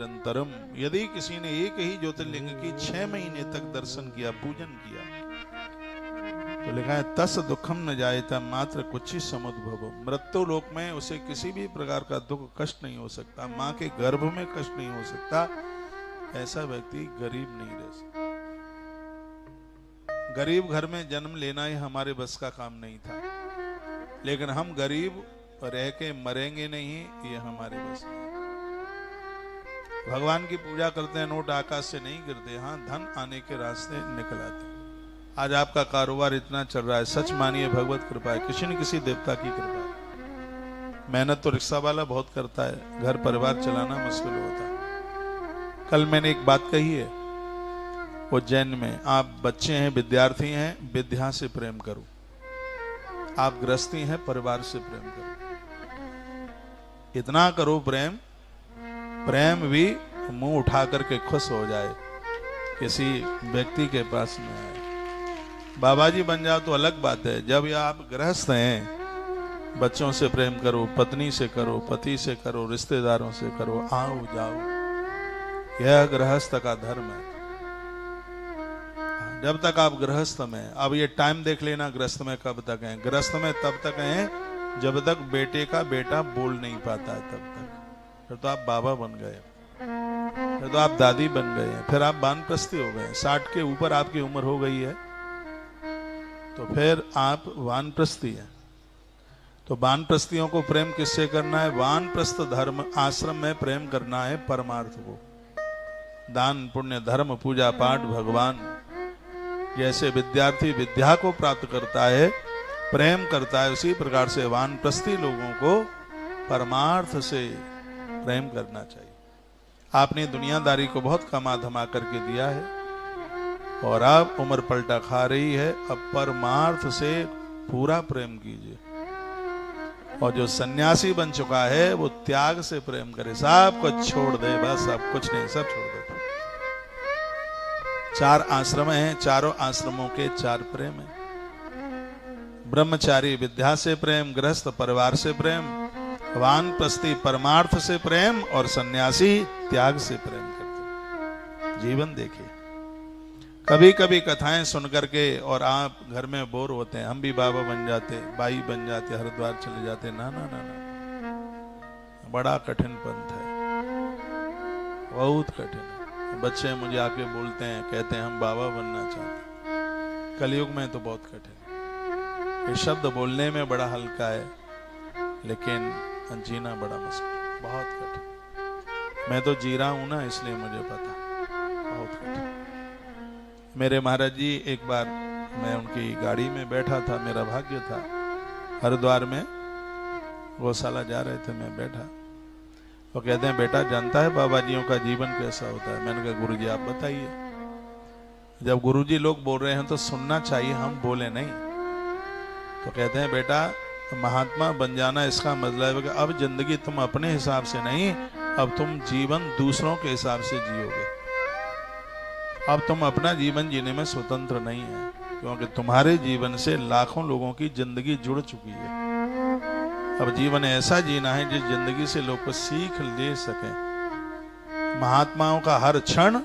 निरंतरम। यदि किसी ने एक ही ज्योतिर्लिंग की 6 महीने तक दर्शन किया, पूजन किया, तो लिखा है तस दुखम न जायता मात्र कुछ ही समुद्भव। मृत्यु लोक में उसे किसी भी प्रकार का दुख कष्ट नहीं हो सकता, मां के गर्भ में कष्ट नहीं हो सकता, ऐसा व्यक्ति गरीब नहीं रह सकता। गरीब घर में जन्म लेना ही हमारे बस का काम नहीं था, लेकिन हम गरीब रह के मरेंगे नहीं, ये हमारे बस में। भगवान की पूजा करते हैं, नोट आकाश से नहीं गिरते, हाँ धन आने के रास्ते निकल आते। आज आपका कारोबार इतना चल रहा है, सच मानिए भगवत कृपा है, किसी न किसी देवता की कृपा है। मेहनत तो रिक्शा वाला बहुत करता है, घर परिवार चलाना मुश्किल होता है। कल मैंने एक बात कही है उज्जैन में, आप बच्चे हैं, विद्यार्थी हैं, विद्या से प्रेम करो। आप गृहस्थी हैं, परिवार से प्रेम करो। इतना करो प्रेम, प्रेम भी मुंह उठा करके खुश हो जाए किसी व्यक्ति के पास में आए। बाबा जी बन जाओ तो अलग बात है, जब या आप गृहस्थ हैं, बच्चों से प्रेम करो, पत्नी से करो, पति से करो, रिश्तेदारों से करो, आओ जाओ, यह गृहस्थ का धर्म है। जब तक आप गृहस्थ में, अब ये टाइम देख लेना गृहस्थ में कब तक है। गृहस्थ में तब तक है जब तक बेटे का बेटा बोल नहीं पाता है, तब तक। फिर तो आप बाबा बन गए, फिर तो आप दादी बन गए हैं, फिर आप वानप्रस्थी हो गए, 60 के ऊपर आपकी उम्र हो गई है, तो फिर आप वानप्रस्थी हैं। तो वानप्रस्थियों को प्रेम किससे करना है? वानप्रस्थ धर्म आश्रम में प्रेम करना है परमार्थ को। दान पुण्य धर्म पूजा पाठ भगवान, जैसे विद्यार्थी विद्या को प्राप्त करता है, प्रेम करता है, उसी प्रकार से वानप्रस्थी लोगों को परमार्थ से प्रेम करना चाहिए। आपने दुनियादारी को बहुत कमा धमा करके दिया है और अब उम्र पलटा खा रही है, अब परमार्थ से पूरा प्रेम कीजिए। और जो सन्यासी बन चुका है वो त्याग से प्रेम करे, सब कुछ छोड़ दे, बस अब कुछ नहीं, सब छोड़ दे। 4 आश्रम हैं, चारों आश्रमों के 4 प्रेम हैं। ब्रह्मचारी विद्या से प्रेम, गृहस्थ परिवार से प्रेम, वानप्रस्थी परमार्थ से प्रेम और सन्यासी त्याग से प्रेम करते। जीवन देखिए, कभी कभी कथाएं सुन करके और आप घर में बोर होते हैं, हम भी बाबा बन जाते, बाई बन जाते, हरिद्वार चले जाते। ना ना ना ना, बड़ा कठिन पंथ है, बहुत कठिन है। बच्चे मुझे आके बोलते हैं, कहते हैं हम बाबा बनना चाहते हैं। कलयुग में तो बहुत कठिन है। ये शब्द बोलने में बड़ा हल्का है, लेकिन जीना बड़ा मुश्किल, बहुत कठिन। मैं तो जी रहा हूं ना, इसलिए मुझे पता, बहुत कठिन। मेरे महाराज जी, एक बार मैं उनकी गाड़ी में बैठा था, मेरा भाग्य था, हरिद्वार में गौशाला जा रहे थे, मैं बैठा। वो कहते हैं बेटा जानता है बाबा जियों का जीवन कैसा होता है? मैंने कहा गुरुजी आप बताइए। जब गुरुजी लोग बोल रहे हैं तो सुनना चाहिए, हम बोले नहीं। तो कहते हैं बेटा महात्मा बन जाना इसका मतलब है कि अब जिंदगी तुम अपने हिसाब से नहीं, अब तुम जीवन दूसरों के हिसाब से जियोगे। अब तुम अपना जीवन जीने में स्वतंत्र नहीं है, क्योंकि तुम्हारे जीवन से लाखों लोगों की जिंदगी जुड़ चुकी है। अब जीवन ऐसा जीना है जिस जिंदगी से लोग को सीख ले सके। महात्माओं का हर क्षण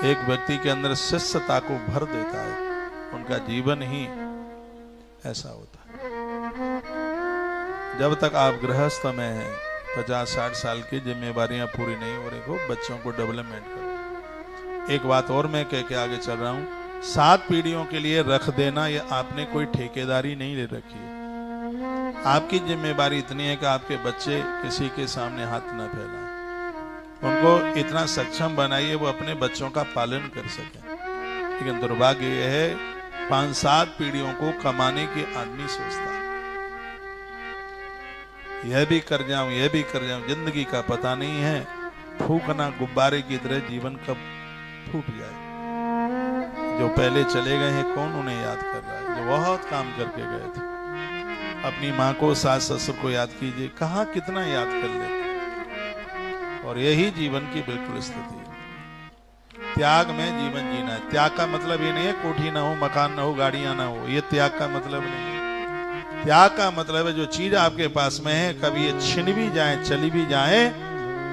एक व्यक्ति के अंदर शिष्यता को भर देता है, उनका जीवन ही ऐसा होता है। जब तक आप गृहस्थ में हैं, 50-60 साल की जिम्मेवारियां पूरी नहीं हो रही हो, बच्चों को डेवलपमेंट करो। एक बात और मैं कह के आगे चल रहा हूं, 7 पीढ़ियों के लिए रख देना, ये आपने कोई ठेकेदारी नहीं ले रखी है। आपकी जिम्मेवारी इतनी है कि आपके बच्चे किसी के सामने हाथ न फैलाएं, उनको इतना सक्षम बनाइए वो अपने बच्चों का पालन कर सकें। लेकिन दुर्भाग्य यह है 5-7 पीढ़ियों को कमाने की आदमी सोचता है, यह भी कर जाऊं, यह भी कर जाऊं, जिंदगी का पता नहीं है, फूकना गुब्बारे की तरह जीवन कब फूट जाए। जो पहले चले गए हैं कौन उन्हें याद कर रहा है? जो बहुत काम करके गए थे, अपनी माँ को, सास ससुर को याद कीजिए, कहाँ कितना याद कर लेते। और यही जीवन की बिल्कुल स्थिति है। त्याग में जीवन जीना है। त्याग का मतलब ये नहीं है कोठी ना हो, मकान ना हो, गाड़ियां ना हो, ये त्याग का मतलब नहीं है। त्याग का मतलब है जो चीज आपके पास में है, कभी ये छिन भी जाए, चली भी जाए,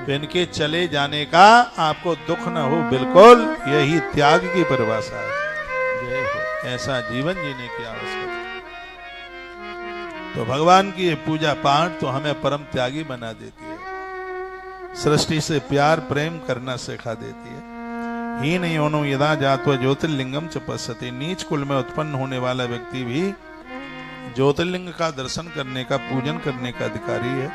तो इनके चले जाने का आपको दुख न हो, बिल्कुल यही त्याग की परिभाषा है। जय हो। ऐसा जीवन जीने की आवश्यकता। तो भगवान की ये पूजा पाठ तो हमें परम त्यागी बना देती है, सृष्टि से प्यार प्रेम करना सिखा देती है। ही नहीं होनो यदा जात्वा ज्योतिर्लिंगम च पश्यति। नीच कुल में उत्पन्न होने वाला व्यक्ति भी ज्योतिर्लिंग का दर्शन करने का, पूजन करने का अधिकारी है।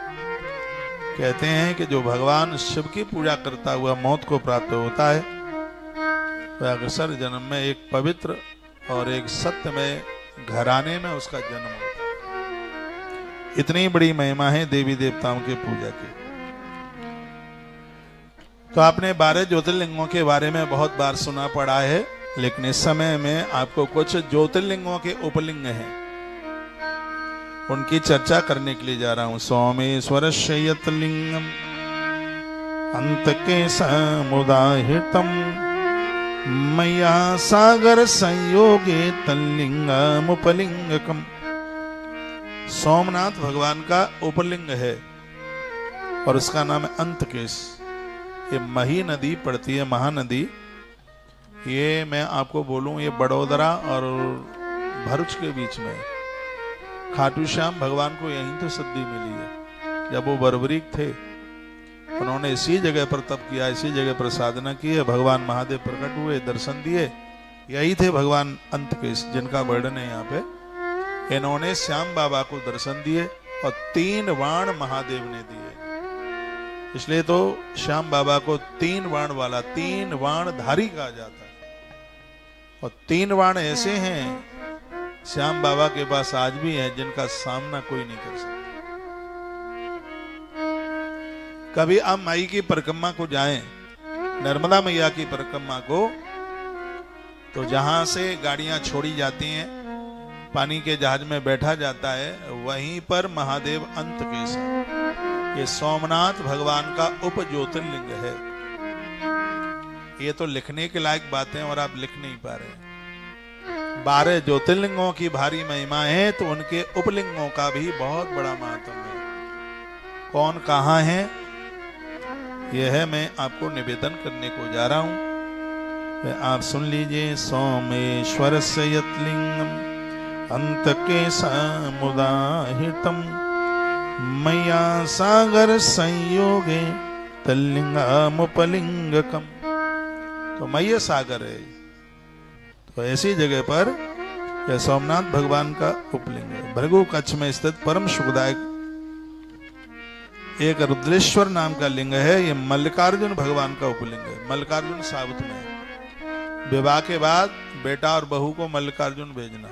कहते हैं कि जो भगवान शिव की पूजा करता हुआ मौत को प्राप्त होता है, वह अक्सर जन्म में एक पवित्र और एक सत्य में घराने में उसका जन्म होता है। इतनी बड़ी महिमा है देवी देवताओं के पूजा की। तो आपने 12 ज्योतिर्लिंगों के बारे में बहुत बार सुना पड़ा है, लेकिन इस समय में आपको कुछ ज्योतिर्लिंगों के उपलिंग हैं, उनकी चर्चा करने के लिए जा रहा हूं। सोमेश्वर शयतलिंगम अंत के समुदाहितम मैया सागर संयोगे तल्लिंगम उपलिंगकम। सोमनाथ भगवान का उपलिंग है और उसका नाम है अंतकेश। ये मही नदी पड़ती है, महानदी। ये मैं आपको बोलूं, ये बड़ोदरा और भरूच के बीच में। खाटू श्याम भगवान को यहीं तो सिद्धि मिली है। जब वो बर्बरीक थे, उन्होंने इसी जगह पर तप किया, इसी जगह पर साधना की है। भगवान महादेव प्रकट हुए, दर्शन दिए। यही थे भगवान अंतकेश, जिनका वर्णन है यहाँ पे। इन्होंने श्याम बाबा को दर्शन दिए और 3 वाण महादेव ने दिए। इसलिए तो श्याम बाबा को 3 वाण वाला, 3 वाण धारी कहा जाता है। और 3 वाण ऐसे हैं श्याम बाबा के पास आज भी हैं, जिनका सामना कोई नहीं कर सकता। कभी आप माई की परिक्रमा को जाएं, नर्मदा मैया की परिक्रमा को, तो जहां से गाड़ियां छोड़ी जाती हैं, पानी के जहाज में बैठा जाता है, वहीं पर महादेव अंतकेश है। ये सोमनाथ भगवान का उप ज्योतिर्लिंग है। ये तो लिखने के लायक बातें और आप लिख नहीं पा रहे। 12 ज्योतिर्लिंगों की भारी महिमा है, तो उनके उपलिंगों का भी बहुत बड़ा महत्व है। कौन कहाँ है, यह है मैं आपको निवेदन करने को जा रहा हूं। आप सुन लीजिए। सोमेश्वर शयतलिंगम अंत के समुदाहितम मैया सागर संयोगे तल्लिंगमुपलिंगकम। तो मैया सागर है, तो ऐसी जगह पर यह सोमनाथ भगवान का उपलिंग है। भृगु कच्छ में स्थित परम सुखदायक एक रुद्रेश्वर नाम का लिंग है। ये मल्लिकार्जुन भगवान का उपलिंग है। मल्लिकार्जुन साउथ में है। विवाह के बाद बेटा और बहू को मल्लिकार्जुन भेजना।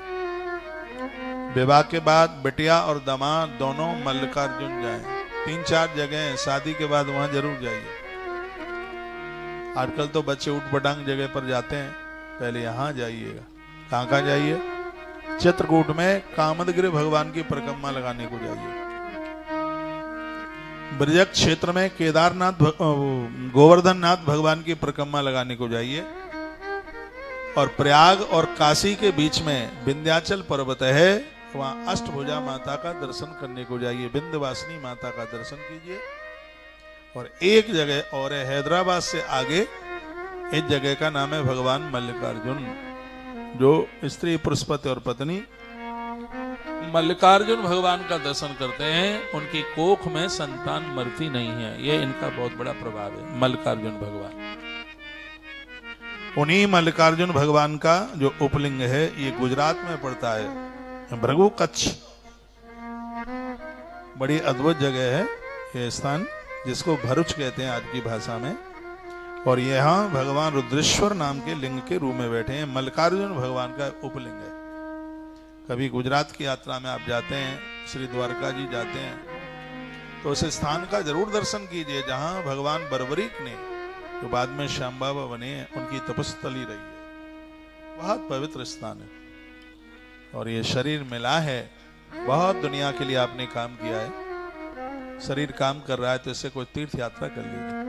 विवाह के बाद बिटिया और दामाद दोनों मल्लिकार्जुन जाएं। 3-4 जगह हैं, शादी के बाद वहां जरूर जाइए। आजकल तो बच्चे उठ पटांग जगह पर जाते हैं, पहले यहां जाइएगा। कहाँ जाइए? चित्रकूट में कामदगिरि भगवान की परिक्रमा लगाने को जाइए। ब्रजक क्षेत्र में केदारनाथ गोवर्धन नाथ भगवान की परिक्रमा लगाने को जाइए। और प्रयाग और काशी के बीच में विंध्याचल पर्वत है, वहां अष्टभुजा माता का दर्शन करने को जाइए। विंध्यवासिनी माता का दर्शन कीजिए। और एक जगह और है हैदराबाद से आगे, इस जगह का नाम है भगवान मल्लिकार्जुन। जो स्त्री पुरुषपति और पत्नी मल्लिकार्जुन भगवान का दर्शन करते हैं, उनकी कोख में संतान मरती नहीं है। ये इनका बहुत बड़ा प्रभाव है, मल्लिकार्जुन भगवान। उन्हीं मल्लिकार्जुन भगवान का जो उपलिंग है, ये गुजरात में पड़ता है, भृगु कच्छ। बड़ी अद्भुत जगह है ये स्थान, जिसको भरूच कहते हैं आज की भाषा में। और यहाँ भगवान रुद्रेश्वर नाम के लिंग के रूप में बैठे हैं। मल्लिकार्जुन भगवान का उपलिंग है। कभी गुजरात की यात्रा में आप जाते हैं, श्री द्वारका जी जाते हैं, तो उस स्थान का जरूर दर्शन कीजिए, जहां भगवान बर्बरीक ने, जो बाद में श्याम बाबा बने, उनकी तपस्थली रही है। बहुत पवित्र स्थान है। और ये शरीर मिला है, बहुत दुनिया के लिए आपने काम किया है। शरीर काम कर रहा है तो इससे कोई तीर्थ यात्रा कर लीजिए।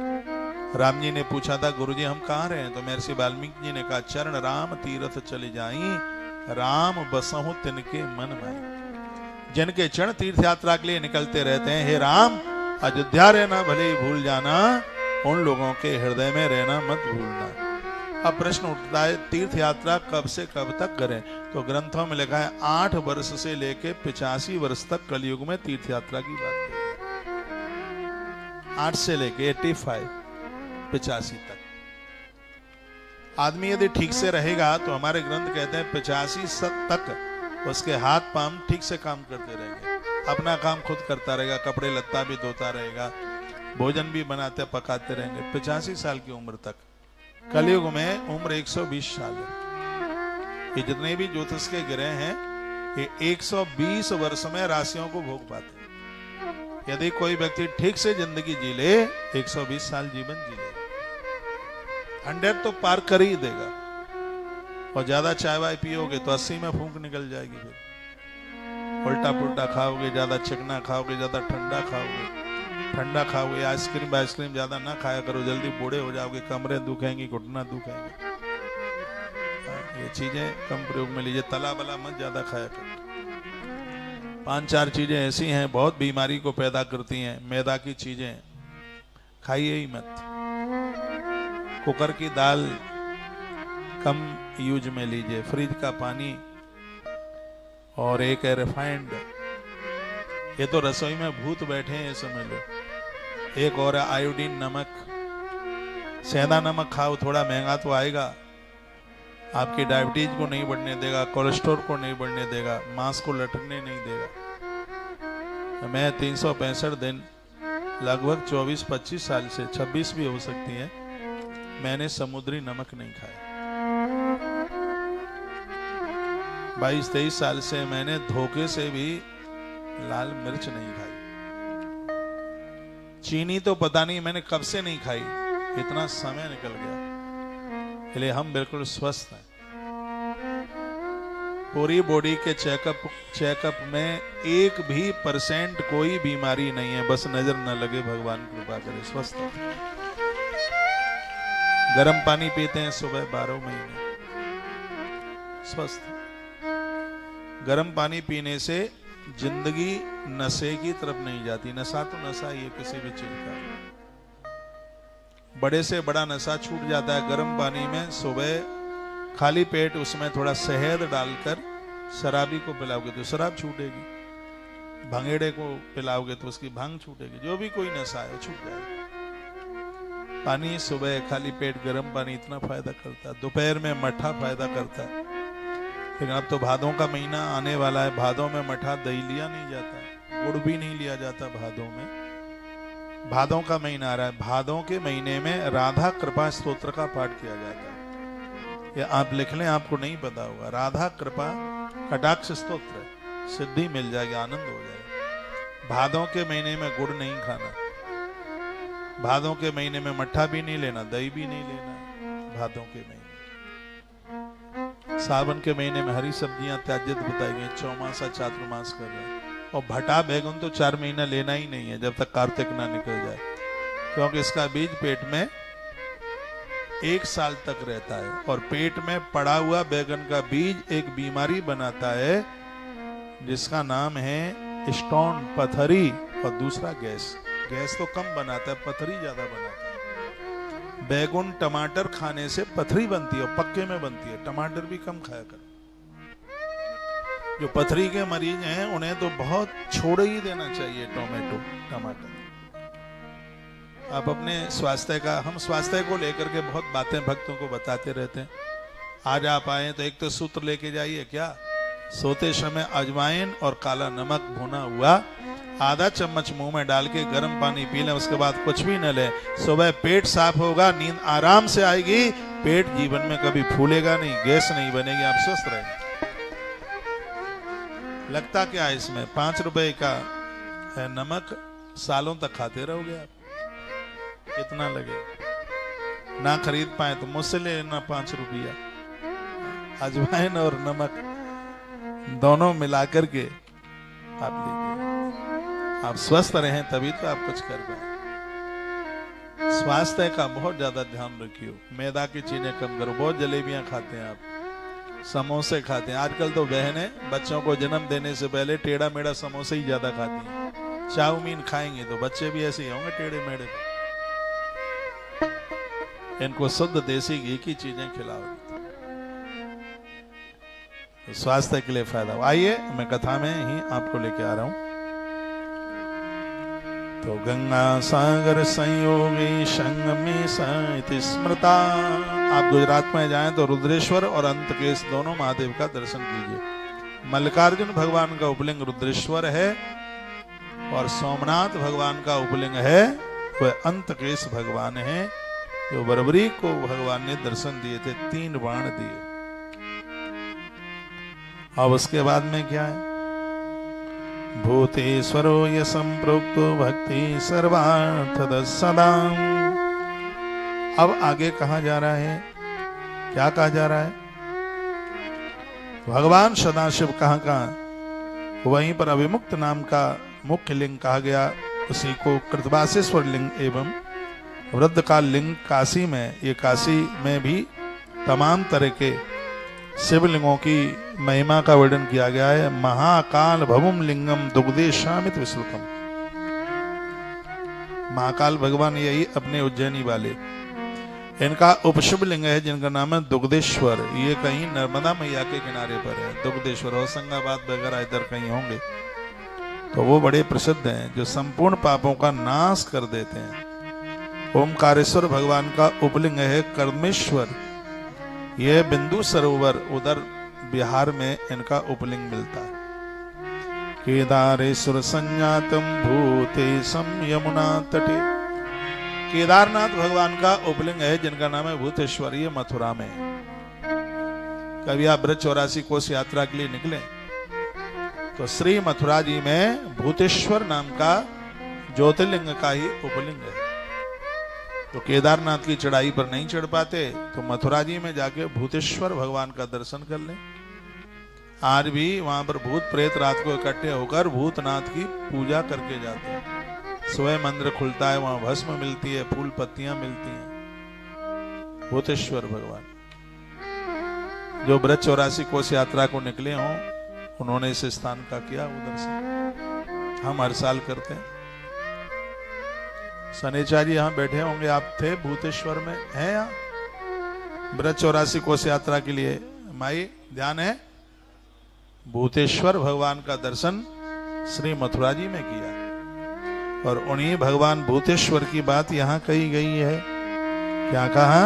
राम जी ने पूछा था, गुरुजी हम कहाँ रहे? तो महर्षि वाल्मीकि जी ने कहा, चरण राम तीर्थ चले जाई, राम बसहु तिनके मन में। जिनके चरण तीर्थ यात्रा के लिए निकलते रहते हैं, हे राम अयोध्या रहना भले ही भूल जाना, उन लोगों के हृदय में रहना मत भूलना। अब प्रश्न उठता है तीर्थ यात्रा कब से कब तक करें? तो ग्रंथों में लिखा है 8 वर्ष से लेके 85 वर्ष तक कलयुग में तीर्थ यात्रा की बात है। 8 से लेके 85 तक आदमी यदि ठीक से रहेगा तो हमारे ग्रंथ कहते हैं 85 तक उसके हाथ पांव ठीक से काम करते रहेंगे, अपना काम खुद करता रहेगा, कपड़े लत्ता भी धोता रहेगा, भोजन भी बनाते पकाते रहेंगे 85 साल की उम्र तक। कलयुग में उम्र 120 साल है। ये जितने भी ज्योतिष के ग्रह हैं ये 120 वर्ष में राशियों को भोग पाते हैं। यदि कोई व्यक्ति ठीक से जिंदगी जी ले 120 साल जीवन जी ले, 100 तो पार कर ही देगा। और ज्यादा चाय वाय पियोगे तो 80 में फूंक निकल जाएगी। फिर उल्टा पुल्टा खाओगे, ज्यादा चिकना खाओगे, ज्यादा ठंडा खाओगे, आइसक्रीम ज्यादा ना खाया करो, जल्दी बूढ़े हो जाओगे, कमरे दुखेंगी, घुटना दुखेंगे। ये चीजें कम प्रयोग में लीजिए, तला बला मत ज्यादा खाया करो। 5-4 चीजें ऐसी हैं बहुत बीमारी को पैदा करती हैं। मैदा की चीजें खाइए ही मत। कुकर की दाल कम यूज में लीजिए। फ्रिज का पानी और एक है रिफाइंड, ये तो रसोई में भूत बैठे हैं समझ लो। एक और है आयोडीन नमक। सेंधा नमक खाओ, थोड़ा महंगा तो आएगा, आपकी डायबिटीज को नहीं बढ़ने देगा, कोलेस्ट्रॉल को नहीं बढ़ने देगा, मांस को लटकने नहीं देगा। मैं 365 दिन लगभग 24-25 साल से, 26 भी हो सकती है, मैंने समुद्री नमक नहीं खाया। 22-23 साल से मैंने धोखे से भी लाल मिर्च नहीं खाई। चीनी तो पता नहीं मैंने कब से नहीं खाई, इतना समय निकल गया। इसलिए हम बिल्कुल स्वस्थ हैं। पूरी बॉडी के चेकअप में 1% कोई बीमारी नहीं है, बस नजर न लगे, भगवान कृपा करे, स्वस्थ है। गर्म पानी पीते हैं सुबह 12 महीने, स्वस्थ। गर्म पानी पीने से जिंदगी नशे की तरफ नहीं जाती। नशा तो नशा ही है किसी भी चीज का, बड़े से बड़ा नशा छूट जाता है गर्म पानी में। सुबह खाली पेट उसमें थोड़ा शहद डालकर शराबी को पिलाओगे तो शराब छूटेगी, भंगेड़े को पिलाओगे तो उसकी भांग छूटेगी। जो भी कोई नशा है छूट जाएगा। पानी सुबह खाली पेट गर्म पानी इतना फायदा करता है। दोपहर में मठा फायदा करता है। लेकिन अब तो भादों का महीना आने वाला है, भादों में मठा दही लिया नहीं जाता, गुड़ भी नहीं लिया जाता भादों में। भादों का महीना आ रहा है, भादों के महीने में राधा कृपा स्तोत्र का पाठ किया जाता है। ये आप लिख लें, आपको नहीं पता होगा। राधा कृपा कटाक्ष स्तोत्र, सिद्धि मिल जाएगी, आनंद हो जाएगा। भादों के महीने में गुड़ नहीं खाना, भादों के महीने में मट्ठा भी नहीं लेना, दही भी नहीं लेना। भादों के महीने, सावन के महीने में हरी सब्जियां त्याज्य बताई गई, चौमासा चातुर्मास कर रहे हैं। और भटा बैगन तो 4 महीना लेना ही नहीं है जब तक कार्तिक ना निकल जाए, क्योंकि इसका बीज पेट में 1 साल तक रहता है। और पेट में पड़ा हुआ बैगन का बीज एक बीमारी बनाता है जिसका नाम है स्टोन, पथरी, और दूसरा गैस। गैस तो कम बनाता है, पथरी ज्यादा बनाता है। बैगन टमाटर खाने से पथरी बनती है और पक्के में बनती है। टमाटर भी कम खाया कर। जो पथरी के मरीज हैं उन्हें तो बहुत छोड़ ही देना चाहिए टमाटर। आप अपने स्वास्थ्य का, हम स्वास्थ्य को लेकर के बहुत बातें भक्तों को बताते रहते हैं। आज आप आए तो एक तो सूत्र लेके जाइए, क्या? सोते समय अजवाइन और काला नमक भुना हुआ आधा चम्मच मुंह में डाल के गर्म पानी पी लें, उसके बाद कुछ भी न ले। सुबह पेट साफ होगा, नींद आराम से आएगी, पेट जीवन में कभी फूलेगा नहीं, गैस नहीं बनेगी, आप स्वस्थ रहेंगे। लगता क्या है इसमें? 5 रुपए का है नमक, सालों तक खाते रहोगे आप। कितना लगे? ना खरीद पाए तो मुझसे ले लेना 5 रुपया। अजवाइन और नमक दोनों मिलाकर के आप लीजिए। आप स्वस्थ रहें तभी तो आप कुछ कर पाए। स्वास्थ्य का बहुत ज्यादा ध्यान रखियो। मैदा की चीजें कम करो। बहुत जलेबियां खाते हैं आप, समोसे खाते हैं। आजकल तो बहनें बच्चों को जन्म देने से पहले टेढ़ा मेढ़ा समोसे ही ज्यादा खाती हैं। चाउमीन खाएंगे तो बच्चे भी ऐसे ही होंगे टेढ़े मेढ़े। इनको शुद्ध देसी घी की चीजें खिलाओ, तो स्वास्थ्य के लिए फायदा। आइए मैं कथा में ही आपको लेके आ रहा हूं। तो गंगा सागर संयोगी संगमे सहित स्मृता। आप गुजरात में जाएं तो रुद्रेश्वर और अंतकेश दोनों महादेव का दर्शन कीजिए। मल्लिकार्जुन भगवान का उपलिंग रुद्रेश्वर है और सोमनाथ भगवान का उपलिंग है वह अंतकेश भगवान है, जो बरबरी को भगवान ने दर्शन दिए थे, 3 बाण दिए। अब उसके बाद में क्या है? भूतेश्वरो ये संप्रोक्तो भक्ति सर्वार्थद सदा। अब आगे कहा जा रहा है, क्या कहा जा रहा है? भगवान सदाशिव कहाँ वहीं पर अभिमुक्त नाम का मुख्य लिंग कहा गया, उसी को कृतवासेश्वर लिंग एवं वृद्धकाल लिंग काशी में, ये काशी में भी तमाम तरह के शिवलिंगों की महिमा का वर्णन किया गया है। महाकाल भवम लिंगम दुग्धेशामित विश्रुतम। महाकाल भगवान यही अपने उज्जैनी वाले, इनका उपशिव लिंग है जिनका नाम है दुग्धेश्वर। ये कहीं नर्मदा मैया के किनारे पर है, दुग्धेश्वर। होशंगाबाद वगैरह इधर कहीं होंगे, तो वो बड़े प्रसिद्ध हैं, जो संपूर्ण पापों का नाश कर देते हैं। ओमकारेश्वर भगवान का उपलिंग है कर्मेश्वर। यह बिंदु सरोवर उधर बिहार में इनका उपलिंग मिलता है। केदारेश्वर संज्ञातम भूतेशम यमुना तटे। केदारनाथ भगवान का उपलिंग है जिनका नाम है भूतेश्वर, ये मथुरा में। कभी आप ब्रज 84 कोस यात्रा के लिए निकले तो श्री मथुरा जी में भूतेश्वर नाम का ज्योतिर्लिंग का ही उपलिंग है। तो केदारनाथ की चढ़ाई पर नहीं चढ़ पाते तो मथुरा जी में जाके भूतेश्वर भगवान का दर्शन कर लें। आज भी वहां पर भूत प्रेत रात को इकट्ठे होकर भूतनाथ की पूजा करके जाते हैं। सुबह मंदिर खुलता है, वहां भस्म मिलती है, फूल पत्तियां मिलती हैं। भूतेश्वर भगवान जो ब्रज 84 कोस यात्रा को निकले हों, उन्होंने इस स्थान का किया उधर से। हम हर साल करते हैं। सनेचा जी यहाँ बैठे होंगे, आप थे भूतेश्वर में, हैं यहाँ ब्रज 84 कोस यात्रा के लिए? माई ध्यान है, भूतेश्वर भगवान का दर्शन श्री मथुरा जी में किया। और उन्हीं भगवान भूतेश्वर की बात यहाँ कही गई है। क्या कहा?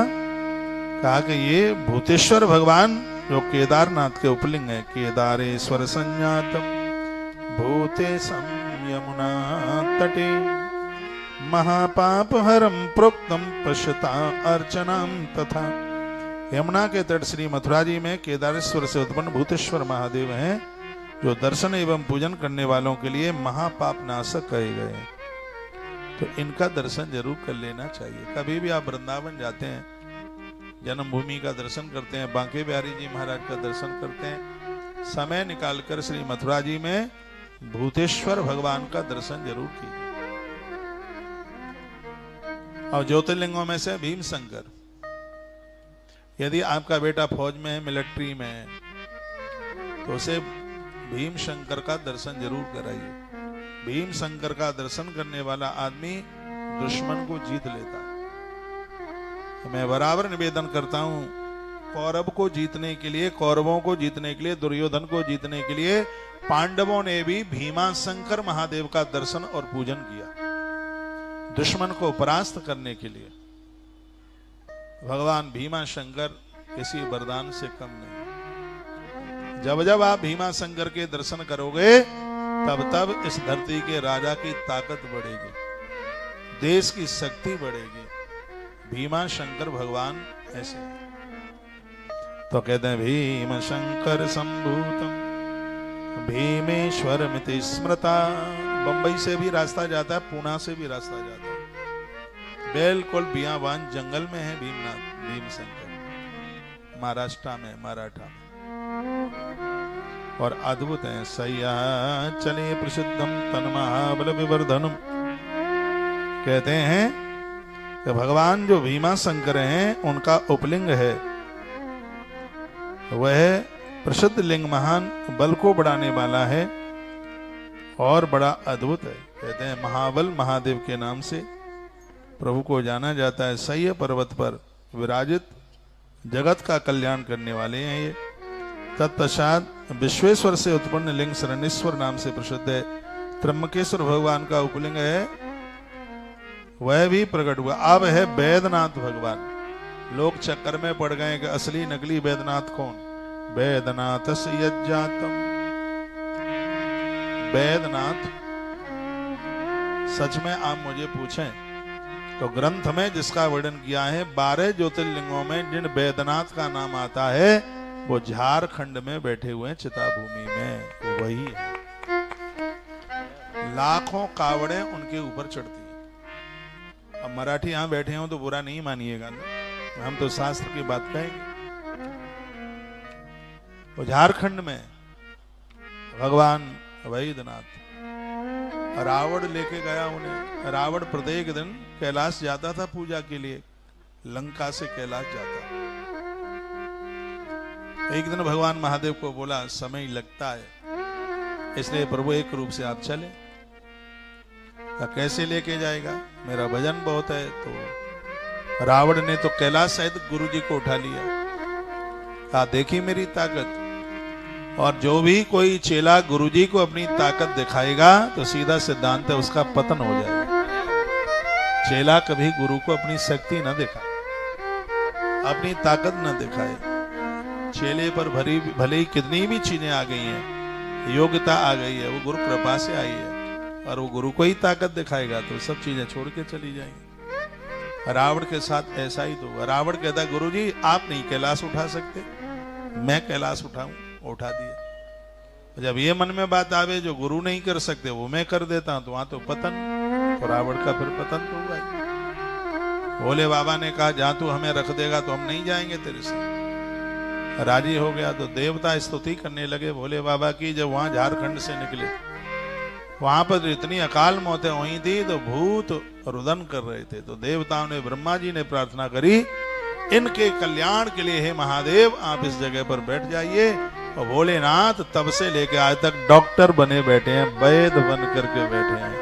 कहा कि ये भूतेश्वर भगवान जो केदारनाथ के उपलिंग है, केदारेश्वर संज्ञातम भूतेशम यमुना तटे महापाप हरम प्रोक्तम पश्यता अर्चनाम तथा। यमुना के तट श्री मथुरा जी में केदारेश्वर से उत्पन्न भूतेश्वर महादेव हैं, जो दर्शन एवं पूजन करने वालों के लिए महापाप नाशक कहे गए हैं। तो इनका दर्शन जरूर कर लेना चाहिए। कभी भी आप वृंदावन जाते हैं, जन्मभूमि का दर्शन करते हैं, बांके बिहारी जी महाराज का दर्शन करते हैं, समय निकालकर श्री मथुरा जी में भूतेश्वर भगवान का दर्शन जरूर कीजिए। और ज्योतिर्लिंगों में से भीम शंकर, यदि आपका बेटा फौज में है, मिलिट्री में है, तो उसे भीम शंकर का दर्शन जरूर कराइए। भीम शंकर का दर्शन करने वाला आदमी दुश्मन को जीत लेता है। तो मैं बराबर निवेदन करता हूं, कौरव को जीतने के लिए, कौरवों को जीतने के लिए, दुर्योधन को जीतने के लिए पांडवों ने भी भीमा शंकर महादेव का दर्शन और पूजन किया, दुश्मन को परास्त करने के लिए। भगवान भीमा शंकर किसी वरदान से कम नहीं। जब जब आप भीमा शंकर के दर्शन करोगे, तब तब इस धरती के राजा की ताकत बढ़ेगी, देश की शक्ति बढ़ेगी। भीमा शंकर भगवान ऐसे। तो कहते हैं भीम शंकर संभूतम भीमेश्वर मिति स्मृता। बंबई से भी रास्ता जाता है, पुणे से भी रास्ता जाता है। बिल्कुल बियाबान जंगल में है भीमनाथ, भीम शंकर, महाराष्ट्र में, मराठा में। और अद्भुत है। सैया चले प्रसिद्धम तन महाबल विवर्धनम। कहते हैं कि भगवान जो भीमा शंकर हैं, उनका उपलिंग है, वह प्रसिद्ध लिंग महान, बल को बढ़ाने वाला है और बड़ा अद्भुत है। कहते हैं महाबल महादेव के नाम से प्रभु को जाना जाता है। सह्य पर्वत पर विराजित जगत का कल्याण करने वाले हैं ये। तत्पश्चात विश्वेश्वर से उत्पन्न लिंग शरणेश्वर नाम से प्रसिद्ध है। त्र्यंबकेश्वर भगवान का उपलिंग है, वह भी प्रकट हुआ। अब है वैद्यनाथ भगवान। लोग चक्कर में पड़ गए कि असली नकली वैद्यनाथ कौन। वैद्यनाथ यज्ञातम, वैद्यनाथ सच में आप मुझे पूछें तो ग्रंथ में जिसका वर्णन किया है 12 ज्योतिर्लिंगों में जिन वैद्यनाथ का नाम आता है वो झारखंड में बैठे हुए हैं, चिताभूमि में, वो वही है। लाखों कावड़े उनके ऊपर चढ़ती हैं। अब मराठी यहां बैठे हो तो बुरा नहीं मानिएगा ना, हम तो शास्त्र की बात कहेंगे। वो झारखंड में भगवान वैद्यनाथ, रावण लेके गया उन्हें। रावण प्रत्येक दिन कैलाश जाता था पूजा के लिए, लंका से कैलाश जाता। एक दिन भगवान महादेव को बोला समय लगता है, इसलिए प्रभु एक रूप से आप चले। कैसे लेके जाएगा, मेरा वजन बहुत है। तो रावण ने तो कैलाश सहित गुरु जी को उठा लिया, कहा देखी मेरी ताकत। और जो भी कोई चेला गुरु जी को अपनी ताकत दिखाएगा तो सीधा सिद्धांत है उसका पतन हो जाएगा। चेला कभी गुरु को अपनी शक्ति न दिखाए, अपनी ताकत न दिखाए। चेले पर भले ही कितनी भी चीजें आ गई हैं, योग्यता आ गई है, वो गुरु कृपा से आई है, और वो गुरु को ही ताकत दिखाएगा तो सब चीजें छोड़ के चली जाएंगी। रावण के साथ ऐसा ही तो हुआ। रावण कहता गुरु जी आप नहीं कैलाश उठा सकते, मैं कैलाश उठाऊं, उठा दिया। जब ये मन में बात आवे जो गुरु नहीं कर सकते वो मैं कर देता हूं, तो वहां तो पतन, तो रावण का फिर पतन तो हुआ ही। भोले बाबा ने कहा जहां तू हमें रख देगा तो हम नहीं जाएंगे तेरे से। राजी हो गया तो देवता स्तुति करने लगे भोले बाबा की। जब वहां झारखंड से निकले, वहां पर इतनी अकाल मौतें हुई थी तो भूत रुदन कर रहे थे। तो देवताओं ने, ब्रह्मा जी ने प्रार्थना करी इनके कल्याण के लिए, हे महादेव आप इस जगह पर बैठ जाइए। और भोलेनाथ तब से लेकर आज तक डॉक्टर बने बैठे हैं, वैद्य बन करके बैठे हैं।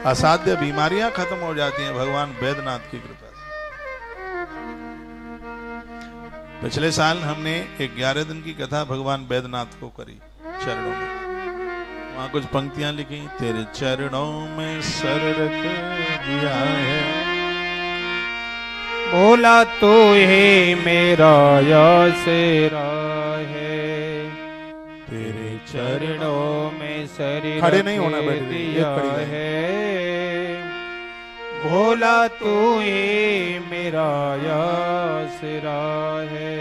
असाध्य बीमारियां खत्म हो जाती हैं भगवान वैद्यनाथ की कृपा से। पिछले साल हमने 11 दिन की कथा भगवान वैद्यनाथ को करी चरणों में। वहां कुछ पंक्तियां लिखी, तेरे चरणों में सर रख दिया है, बोला तो हे मेरा आसरा है, तेरे चरणों में सर खड़े नहीं होना रख बैठे, दिया है, बोला तो हे मेरा आसरा है,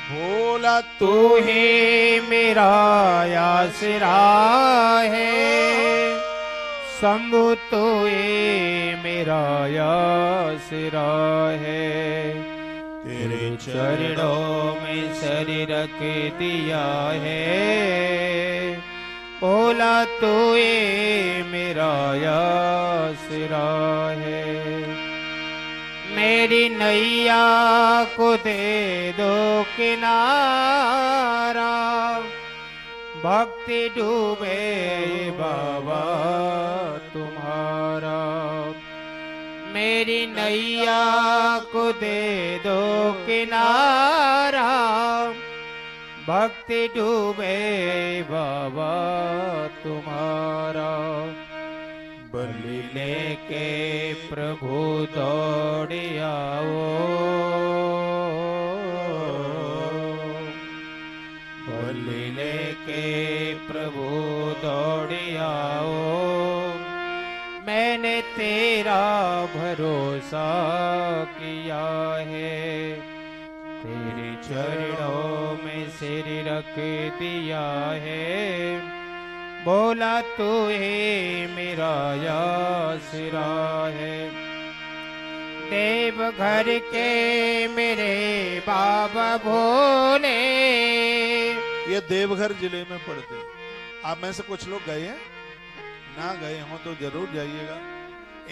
भोला तू ही मेरा आसरा है, शंभु तो ये मेरा आसरा है, तेरे चरणों में सर रख दिया है, बोला तो ये मेरा आसरा है। मेरी नैया को दे दो किनारा, भक्ति डूबे बाबा तुम्हारा। मेरी नैया को दे दो किनारा, भक्ति डूबे बाबा तुम्हारा। बलि लेके प्रभु दौड़ आओ, बलि लेके प्रभु दौड़ आओ, मैंने तेरा भरोसा किया है, तेरे चरणों में सिर रख दिया है, बोला तू हे मेरा आसरा है। देवघर के मेरे बाबा भोले, ये देवघर जिले में पड़ते हैं। आप में से कुछ लोग गए हैं, ना गए हो तो जरूर जाइएगा।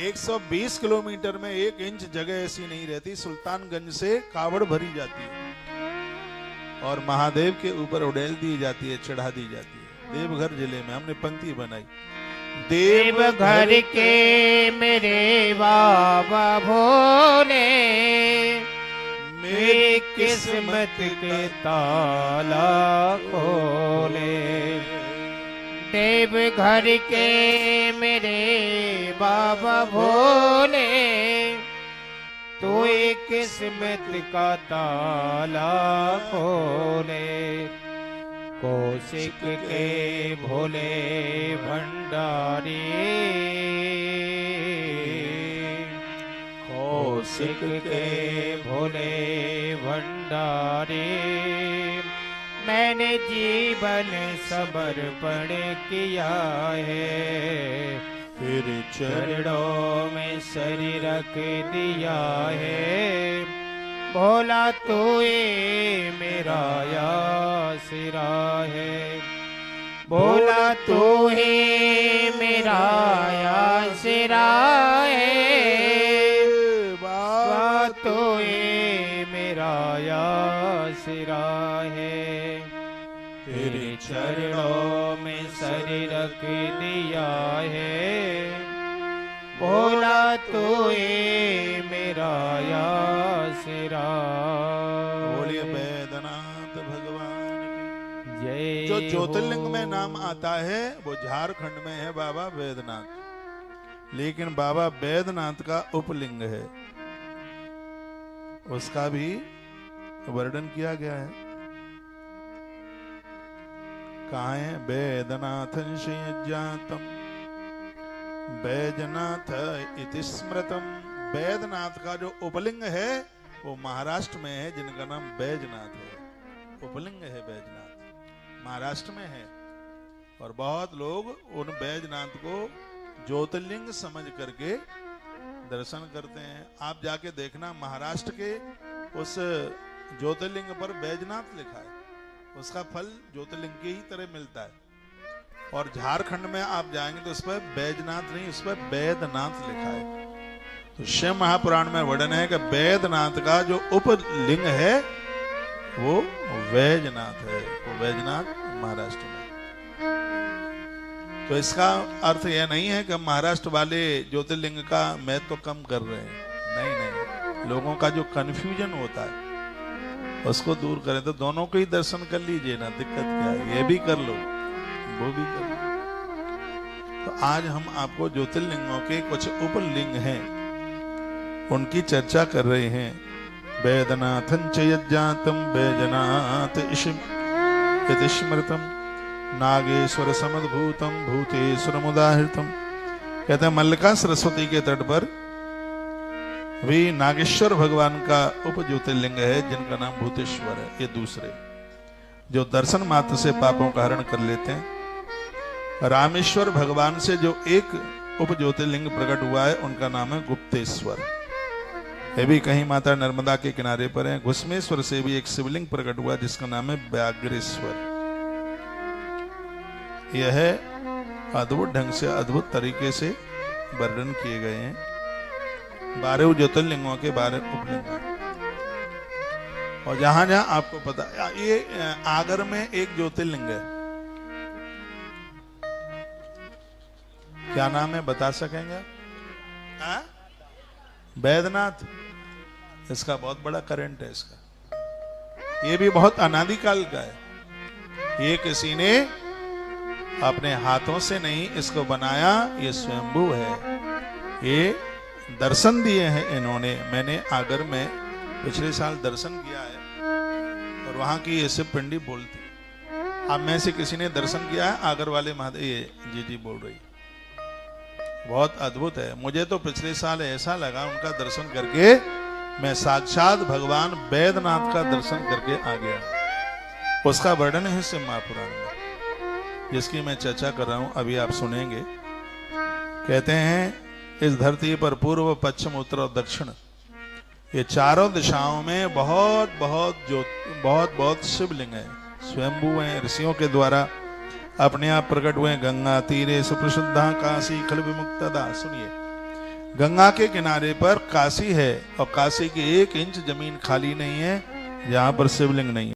120 किलोमीटर में 1 इंच जगह ऐसी नहीं रहती, सुल्तानगंज से कावड़ भरी जाती है और महादेव के ऊपर उड़ेल दी जाती है, चढ़ा दी जाती है। देवघर जिले में हमने पंक्ति बनाई, देवघर के मेरे बाबा भोले, किस्मत के ताला खोले। देवघर के मेरे बाबा भोले, तू किस्मत का ताला खोले। कौशिक के भोले भंडारी, कौशिक के भोले भंडारी, मैंने जीवन समर्पण किया है। फिर चरणों में शरीर रख दिया है। भोला तू ये मेरा आसरा है। भोला तू ही मेरा आसरा है। बाबा तू ये मेरा आसरा है। तेरे चरणों में शरीर रख दिया है। भोला तू ये मेरा आसरा। बोलिए बैद्यनाथ भगवान की जय। जो ज्योतिर्लिंग में नाम आता है वो झारखंड में है बाबा बैद्यनाथ, लेकिन बाबा बैद्यनाथ का उपलिंग है, उसका भी वर्णन किया गया है। कहाँ है? बैद्यनाथ जातम बैजनाथ इति स्मृतम। बैद्यनाथ का जो उपलिंग है वो महाराष्ट्र में है, जिनका नाम बैजनाथ है। उपलिंग है बैजनाथ, महाराष्ट्र में है। और बहुत लोग उन बैजनाथ को ज्योतिर्लिंग समझ करके दर्शन करते हैं। आप जाके देखना, महाराष्ट्र के उस ज्योतिर्लिंग पर बैजनाथ लिखा है, उसका फल ज्योतिर्लिंग के ही तरह मिलता है। और झारखंड में आप जाएंगे तो उस पर बैजनाथ नहीं, उस पर बैद्यनाथ लिखा है। तो शिव महापुराण में वर्णन है कि बैद्यनाथ का जो उपलिंग है वो बैजनाथ है, वो बैजनाथ महाराष्ट्र में। तो इसका अर्थ यह नहीं है कि हम महाराष्ट्र वाले ज्योतिर्लिंग का महत्व तो कम कर रहे हैं, नहीं नहीं। लोगों का जो कंफ्यूजन होता है उसको दूर करें, तो दोनों को ही दर्शन कर लीजिए ना, दिक्कत क्या है? ये भी कर लो, वो भी कर लो। तो आज हम आपको ज्योतिर्लिंगों के कुछ उपलिंग हैं उनकी चर्चा कर रहे हैं। बैद्यनाथं च यज्जातं बैजनाथ इति स्मृतम् नागेश्वर समद्भूतं भूतेश्वरमुदाहृतम्। कहते हैं मल्लिका सरस्वती के तट पर भी नागेश्वर भगवान का उप ज्योतिर्लिंग है, जिनका नाम भूतेश्वर है। ये दूसरे जो दर्शन मात्र से पापों का हरण कर लेते हैं। रामेश्वर भगवान से जो एक उप ज्योतिर्लिंग प्रकट हुआ है उनका नाम है गुप्तेश्वर। ये भी कहीं माता नर्मदा के किनारे पर है। घुसमेश्वर से भी एक शिवलिंग प्रकट हुआ जिसका नाम है व्याघ्रेश्वर। यह है अद्भुत ढंग से, अद्भुत तरीके से वर्णन किए गए हैं 12 ज्योतिर्लिंगों के 12 उपलिंग। और जहां जहां आपको पता, ये आगर में एक ज्योतिर्लिंग है, क्या नाम है बता सकेंगे? बैद्यनाथ। इसका बहुत बड़ा करंट है इसका, ये भी बहुत अनादिकाल का है। ये किसी ने अपने हाथों से नहीं इसको बनाया, ये स्वयंभू है। ये दर्शन दिए हैं इन्होंने। मैंने आगर में पिछले साल दर्शन किया है और वहां की ये शिव पिंडी बोलती। अब में से किसी ने दर्शन किया है? आगर वाले महादेव, ये जी बोल रही। बहुत अद्भुत है। मुझे तो पिछले साल ऐसा लगा उनका दर्शन करके, मैं साक्षात भगवान बैद्यनाथ का दर्शन करके आ गया। उसका वर्णन है शिव महापुराण में, जिसकी मैं चर्चा कर रहा हूं, अभी आप सुनेंगे। कहते हैं इस धरती पर पूर्व, पश्चिम, उत्तर और दक्षिण, ये चारों दिशाओं में बहुत बहुत शिवलिंग है, स्वयंभू हैं, ऋषियों के द्वारा अपने आप प्रकट हुए। गंगा तीरे सुप्रसिद्धा काशी खल विमुक्तदा। सुनिए, गंगा के किनारे पर काशी है और काशी की 1 इंच जमीन खाली नहीं है जहां पर शिवलिंग नहीं है।